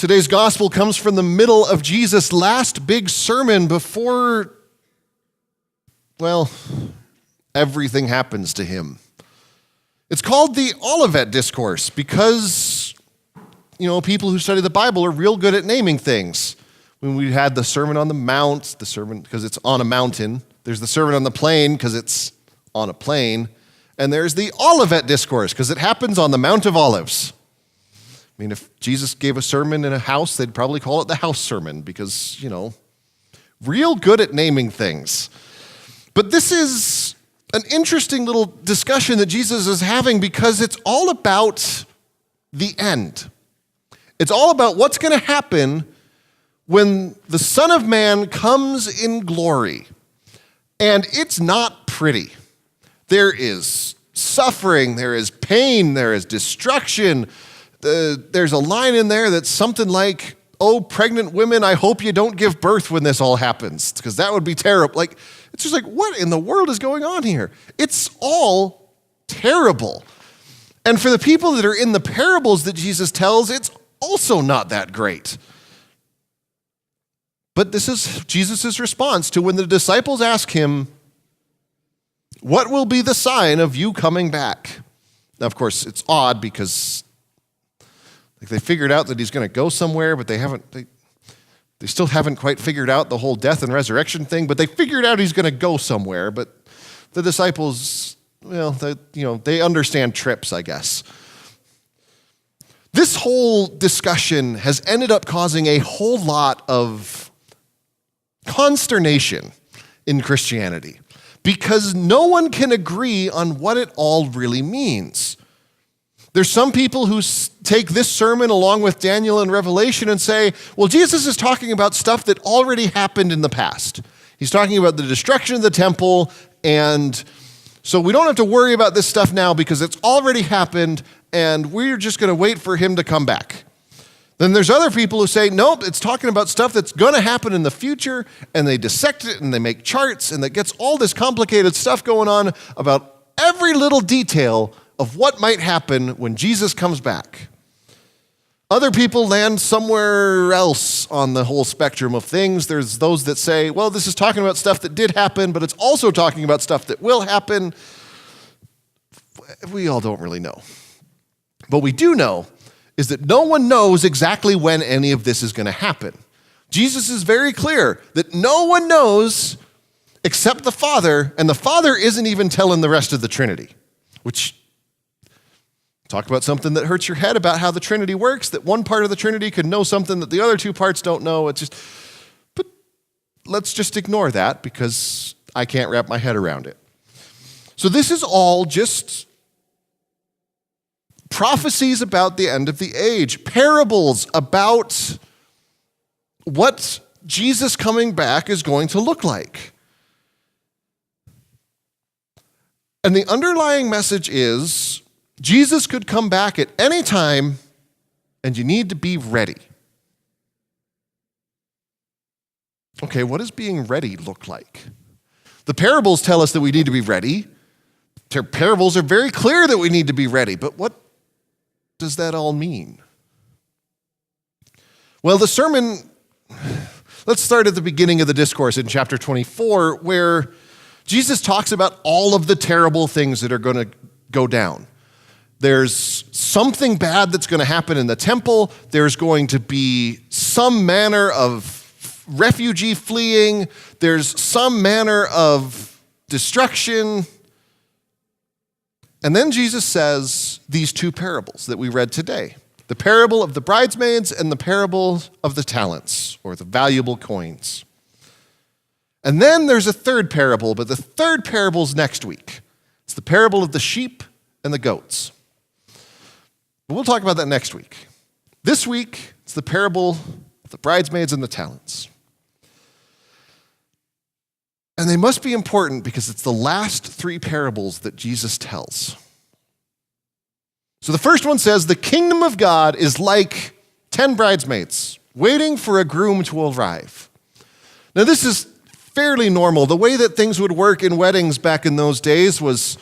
Today's gospel comes from the middle of Jesus' last big sermon before, well, everything happens to him. It's called the Olivet Discourse because, people who study the Bible are real good at naming things. When we had the Sermon on the Mount, the sermon because it's on a mountain. There's the Sermon on the Plain because it's on a plain. And there's the Olivet Discourse because it happens on the Mount of Olives. I mean, if Jesus gave a sermon in a house, they'd probably call it the house sermon because, real good at naming things. But this is an interesting little discussion that Jesus is having because it's all about the end. It's all about what's going to happen when the Son of Man comes in glory. And it's not pretty. There is suffering, there is pain, there is destruction. There's a line in there that's something like, "Oh, pregnant women, I hope you don't give birth when this all happens, because that would be terrible." It's just like, what in the world is going on here? It's all terrible. And for the people that are in the parables that Jesus tells, it's also not that great. But this is Jesus' response to when the disciples ask him, "What will be the sign of you coming back?" Now, of course, it's odd because they figured out that he's going to go somewhere, but they still haven't quite figured out the whole death and resurrection thing, but they figured out he's going to go somewhere. But the disciples, they understand trips, I guess. This whole discussion has ended up causing a whole lot of consternation in Christianity because no one can agree on what it all really means. There's some people who take this sermon along with Daniel and Revelation and say, well, Jesus is talking about stuff that already happened in the past. He's talking about the destruction of the temple, and so we don't have to worry about this stuff now because it's already happened, and we're just going to wait for him to come back. Then there's other people who say, nope, it's talking about stuff that's going to happen in the future, and they dissect it, and they make charts, and that gets all this complicated stuff going on about every little detail of what might happen when Jesus comes back. Other people land somewhere else on the whole spectrum of things. There's those that say, well, this is talking about stuff that did happen, but it's also talking about stuff that will happen. We all don't really know. What we do know is that no one knows exactly when any of this is going to happen. Jesus is very clear that no one knows except the Father, and the Father isn't even telling the rest of the Trinity, which talk about something that hurts your head about how the Trinity works, that one part of the Trinity could know something that the other two parts don't know. But let's just ignore that because I can't wrap my head around it. So this is all just prophecies about the end of the age, parables about what Jesus coming back is going to look like. And the underlying message is, Jesus could come back at any time, and you need to be ready. Okay, what does being ready look like? The parables tell us that we need to be ready. Parables are very clear that we need to be ready, but what does that all mean? Well, the sermon, let's start at the beginning of the discourse in chapter 24, where Jesus talks about all of the terrible things that are going to go down. There's something bad that's going to happen in the temple. There's going to be some manner of refugee fleeing. There's some manner of destruction. And then Jesus says these two parables that we read today. The parable of the bridesmaids and the parable of the talents, or the valuable coins. And then there's a third parable, but the third parable's next week. It's the parable of the sheep and the goats. But we'll talk about that next week. This week, it's the parable of the bridesmaids and the talents. And they must be important because it's the last three parables that Jesus tells. So the first one says, the kingdom of God is like 10 bridesmaids waiting for a groom to arrive. Now this is fairly normal. The way that things would work in weddings back in those days was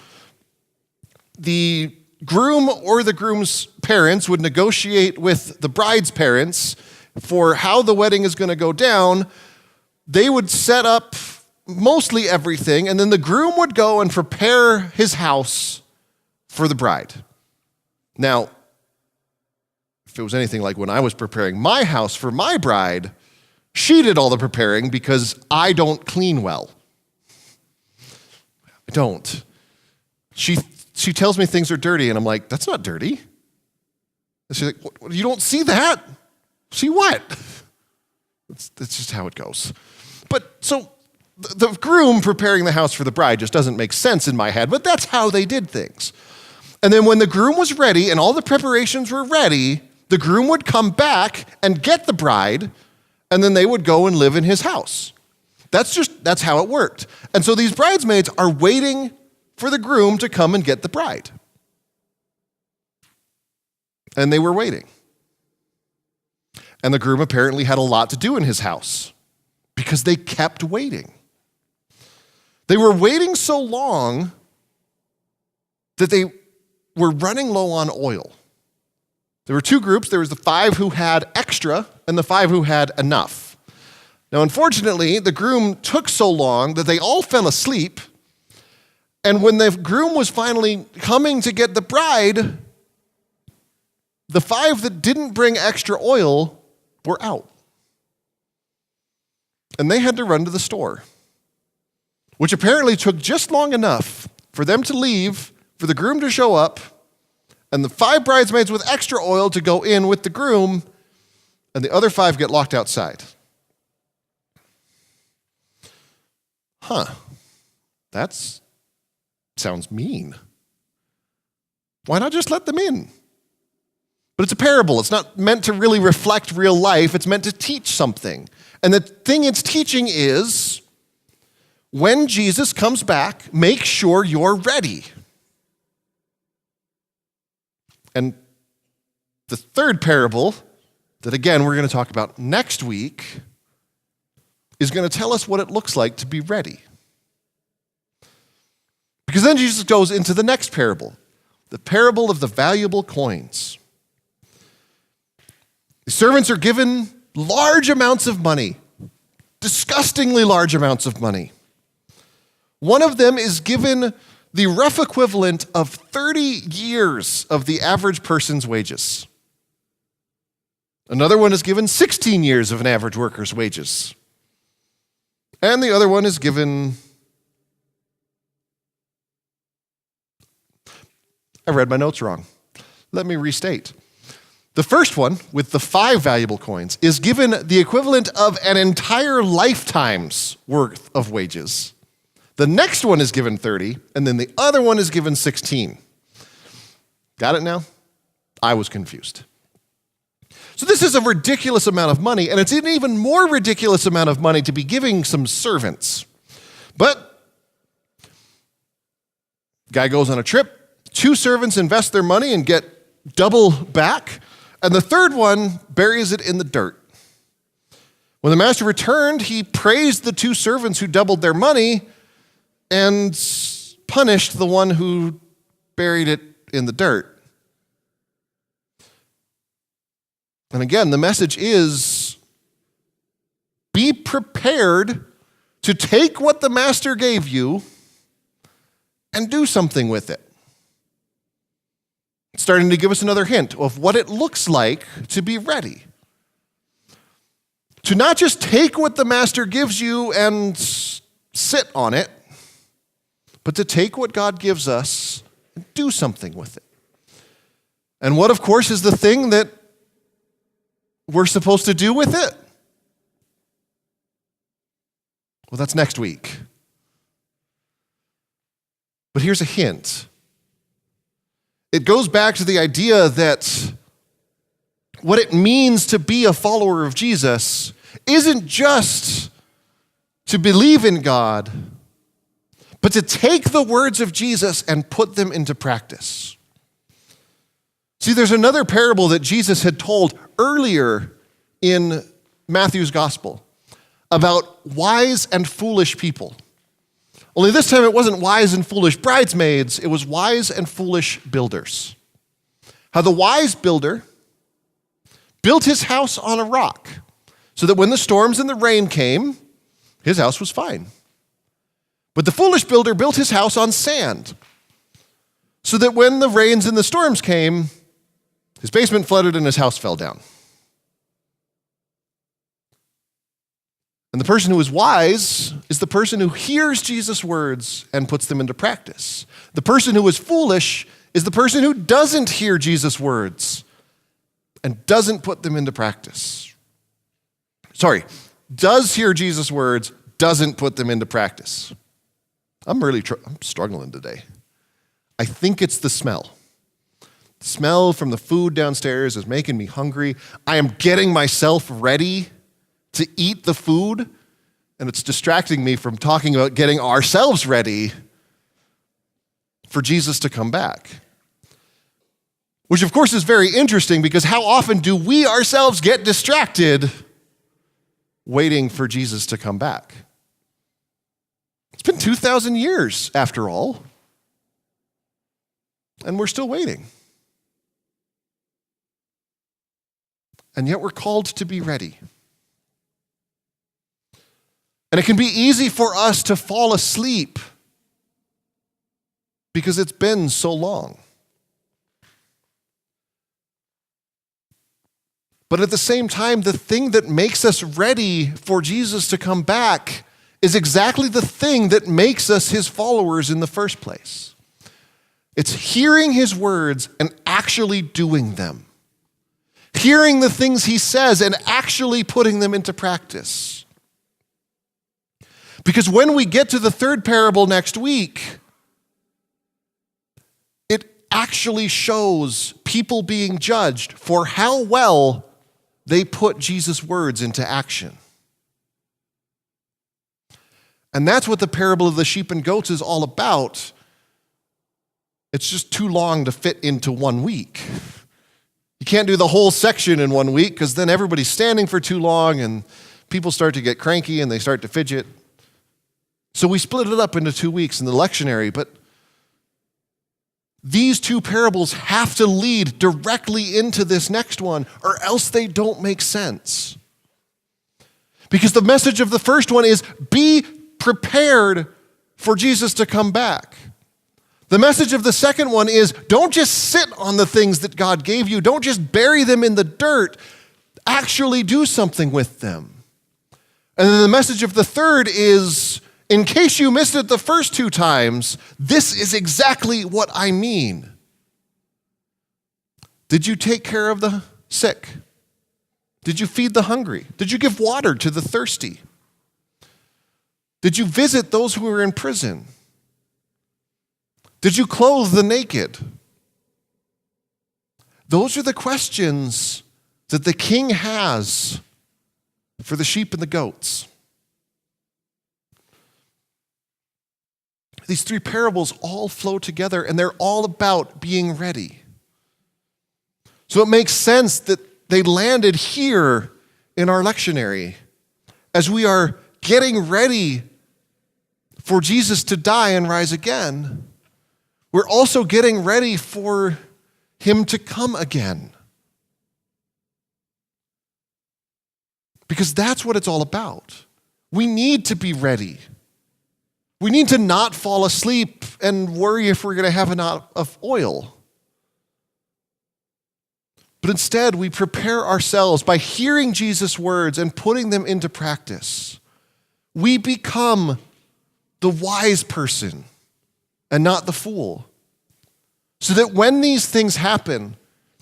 the groom or the groom's parents would negotiate with the bride's parents for how the wedding is going to go down, they would set up mostly everything, and then the groom would go and prepare his house for the bride. Now, if it was anything like when I was preparing my house for my bride, she did all the preparing because I don't clean well. I don't. She tells me things are dirty, and I'm like, that's not dirty. And she's like, you don't see that? See what? That's just how it goes. But so the groom preparing the house for the bride just doesn't make sense in my head, but that's how they did things. And then when the groom was ready and all the preparations were ready, the groom would come back and get the bride, and then they would go and live in his house. That's how it worked. And so these bridesmaids are waiting for the groom to come and get the bride. And they were waiting. And the groom apparently had a lot to do in his house because they kept waiting. They were waiting so long that they were running low on oil. There were two groups. There was the 5 who had extra and the 5 who had enough. Now, unfortunately, the groom took so long that they all fell asleep. And when the groom was finally coming to get the bride, the 5 that didn't bring extra oil were out. And they had to run to the store, which apparently took just long enough for them to leave, for the groom to show up, and the 5 bridesmaids with extra oil to go in with the groom, and the other 5 get locked outside. That sounds mean. Why not just let them in? But it's a parable. It's not meant to really reflect real life. It's meant to teach something. And the thing it's teaching is, when Jesus comes back, make sure you're ready. And the third parable, that again we're going to talk about next week, is going to tell us what it looks like to be ready. Because then Jesus goes into the next parable, the parable of the valuable coins. The servants are given large amounts of money, disgustingly large amounts of money. One of them is given the rough equivalent of 30 years of the average person's wages. Another one is given 16 years of an average worker's wages. And the other one is given, I read my notes wrong. Let me restate. The first one, with the 5 valuable coins, is given the equivalent of an entire lifetime's worth of wages. The next one is given 30, and then the other one is given 16. Got it now? I was confused. So this is a ridiculous amount of money, and it's an even more ridiculous amount of money to be giving some servants. But guy goes on a trip, 2 servants invest their money and get double back, and the third one buries it in the dirt. When the master returned, he praised the 2 servants who doubled their money and punished the one who buried it in the dirt. And again, the message is, be prepared to take what the master gave you and do something with it. It's starting to give us another hint of what it looks like to be ready. To not just take what the master gives you and sit on it, but to take what God gives us and do something with it. And what, of course, is the thing that we're supposed to do with it? Well, that's next week. But here's a hint. It goes back to the idea that what it means to be a follower of Jesus isn't just to believe in God, but to take the words of Jesus and put them into practice. See, there's another parable that Jesus had told earlier in Matthew's gospel about wise and foolish people. Only this time it wasn't wise and foolish bridesmaids, it was wise and foolish builders. How the wise builder built his house on a rock so that when the storms and the rain came, his house was fine. But the foolish builder built his house on sand so that when the rains and the storms came, his basement flooded and his house fell down. And the person who is wise is the person who hears Jesus' words and puts them into practice. The person who is foolish is the person who doesn't hear Jesus' words and doesn't put them into practice. Does hear Jesus' words, doesn't put them into practice. I'm struggling today. I think it's the smell. The smell from the food downstairs is making me hungry. I am getting myself ready to eat the food, and it's distracting me from talking about getting ourselves ready for Jesus to come back. Which, of course, is very interesting because how often do we ourselves get distracted waiting for Jesus to come back? It's been 2,000 years, after all, and we're still waiting. And yet we're called to be ready. And it can be easy for us to fall asleep because it's been so long. But at the same time, the thing that makes us ready for Jesus to come back is exactly the thing that makes us his followers in the first place. It's hearing his words and actually doing them. Hearing the things he says and actually putting them into practice. Because when we get to the third parable next week, it actually shows people being judged for how well they put Jesus' words into action. And that's what the parable of the sheep and goats is all about. It's just too long to fit into 1 week. You can't do the whole section in 1 week because then everybody's standing for too long and people start to get cranky and they start to fidget. So we split it up into 2 weeks in the lectionary, but these two parables have to lead directly into this next one, or else they don't make sense. Because the message of the first one is, be prepared for Jesus to come back. The message of the second one is, don't just sit on the things that God gave you. Don't just bury them in the dirt. Actually do something with them. And then the message of the third is, in case you missed it the first 2 times, this is exactly what I mean. Did you take care of the sick? Did you feed the hungry? Did you give water to the thirsty? Did you visit those who were in prison? Did you clothe the naked? Those are the questions that the king has for the sheep and the goats. These 3 parables all flow together, and they're all about being ready. So it makes sense that they landed here in our lectionary as we are getting ready for Jesus to die and rise again. We're also getting ready for him to come again. Because that's what it's all about. We need to be ready. We need to not fall asleep and worry if we're going to have enough oil. But instead, we prepare ourselves by hearing Jesus' words and putting them into practice. We become the wise person and not the fool. So that when these things happen,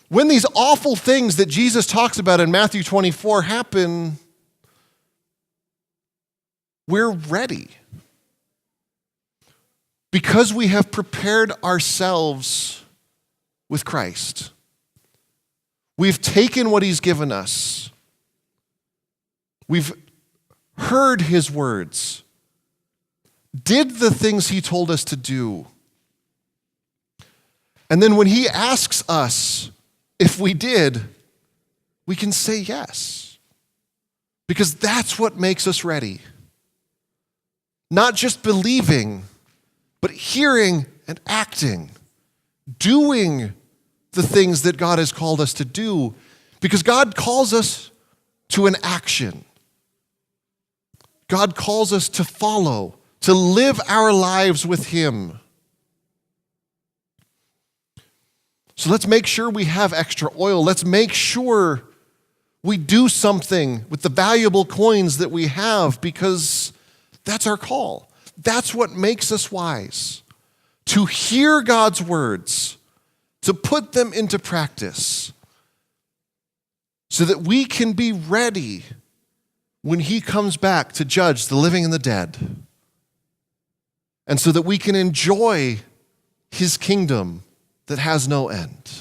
when these awful things that Jesus talks about in Matthew 24 happen, we're ready. Because we have prepared ourselves with Christ. We've taken what he's given us. We've heard his words. Did the things he told us to do. And then when he asks us if we did, we can say yes. Because that's what makes us ready. Not just believing, but hearing and acting, doing the things that God has called us to do, Because God calls us to an action. God calls us to follow, to live our lives with Him. So let's make sure we have extra oil. Let's make sure we do something with the valuable coins that we have, because that's our call. That's what makes us wise. To hear God's words, to put them into practice, so that we can be ready when He comes back to judge the living and the dead, and so that we can enjoy His kingdom that has no end.